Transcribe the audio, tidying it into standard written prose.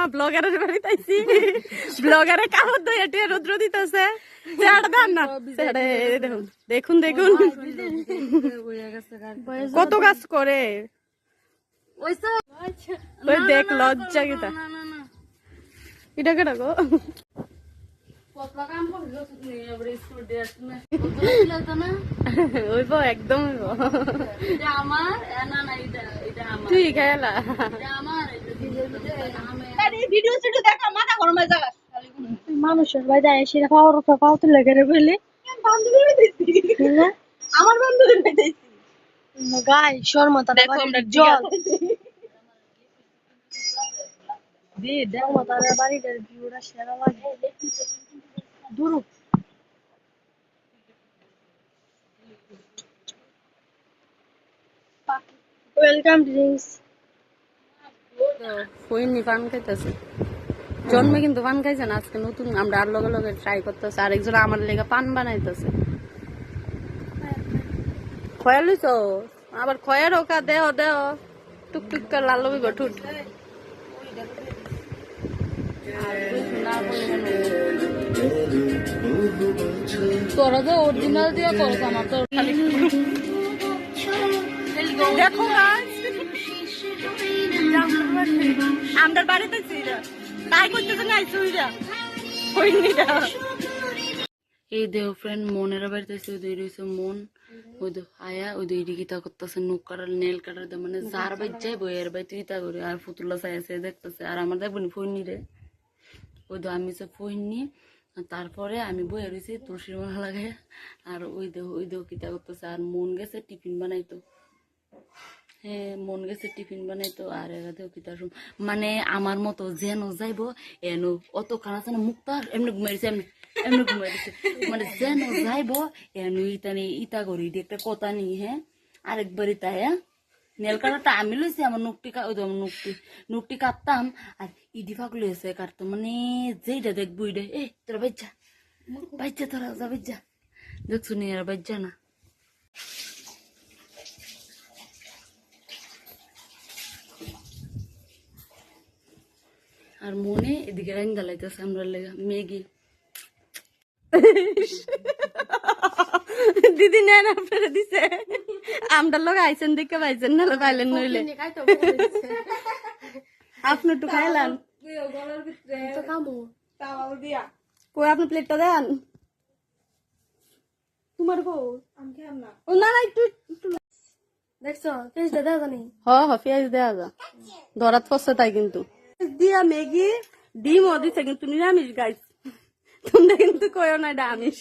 ব্লগারের বাড়ি তাইছি ব্লগারে কাপড় ধুয়ে এটি রুদ্র দিতেছে চেহারা দেন না চেহারা দেখুন দেখুন কত কাজ করে ওই দেখ লজ্জা কিতা এটা কেটা গো একদম তুই খেলা মানুষের বাইরে সেটা পাওয়ার পাওয়া তুলে গেলে বুঝলি আমার বান্ধবীর পেতেছি গাই শর্মা তার জল বাড়িটার ভিউটা সেরা লাগে দূর ওয়েলকাম ড্রিঙ্কস হইনি পান খাইতেছে জন্মে কিন্তু পান খাইছে না আজকে নতুন আমরা আর লগে লগে ট্রাই করতেছি আরেকজন আমার লেগে পান বানাইতেছে খয়া লইছ আবার খয়ের ওকা দেহ দেহ টুকটুক করে লাল লবি ঠুট তোরা তো অরিজিনাল দিয়ে করছ আমার তো খালি দেখো আমরা বাড়িতে ছিল তাই করতেছে না এই দেহ ফ্রেন্ড মনের বাড়িতে ওই রয়েছে মন ওই তো আয়া ওই তো ইডিকিতা করতেছে নুক কাটার নেল কাটার মানে যার বাই যাই বইয়ের বাই তুই তা করে আর ফুতুল্লা চাই আছে দেখতেছে আর আমার দেখবেন ফইনি রে ওই তো আমি সে ফইনি তারপরে আমি বইয়ে রয়েছি তুলসীর মালা লাগাই আর ওই দেহ কিতা করতেছে আর মন গেছে টিফিন বানাইতো হ্যাঁ মন গেছে টিফিন বানাইতো আর এরাতেও কিতা মানে আমার মতো যেন যাইবো এনো অত খানা আছে না মুক্ত আর এমনি ঘুমাইছে এমনি ঘুমাইছে মানে যেন যাইবো এনো ইতা করি একটা কথা নি হ্যাঁ আরেকবার ইতা হ্যাঁ নেল কাটাটা আমি লইছি আমার নুকটি কাটতাম আর ইডি ফাঁক লইছে কাটতাম মানে যেইটা দেখবো ইডে তোরা বাচ্চা তোরা যা বাচ্চা দেখছো নি এরা বাচ্চা না আর মনে এদিকে রাইন দালাইতেছে আমরা লেগা ম্যাগি দিদি নেন আপনারা দিছে আমরা লোক আইছেন দেখে পাইছেন না পাইলেন নইলে আপনি একটু খাইলেন কই আপনি প্লেটটা দেন তোমার গো ও না না একটু দেখছো পেঁয়াজটা দেওয়া জানি পেঁয়াজ দেওয়া যা ধরাত ফসছে তাই কিন্তু দিয়া ম্যাগি ডিমও দিছে কিন্তু নিরামিষ গাইছ তোমরা কিন্তু কয়ও না এটা আমিষ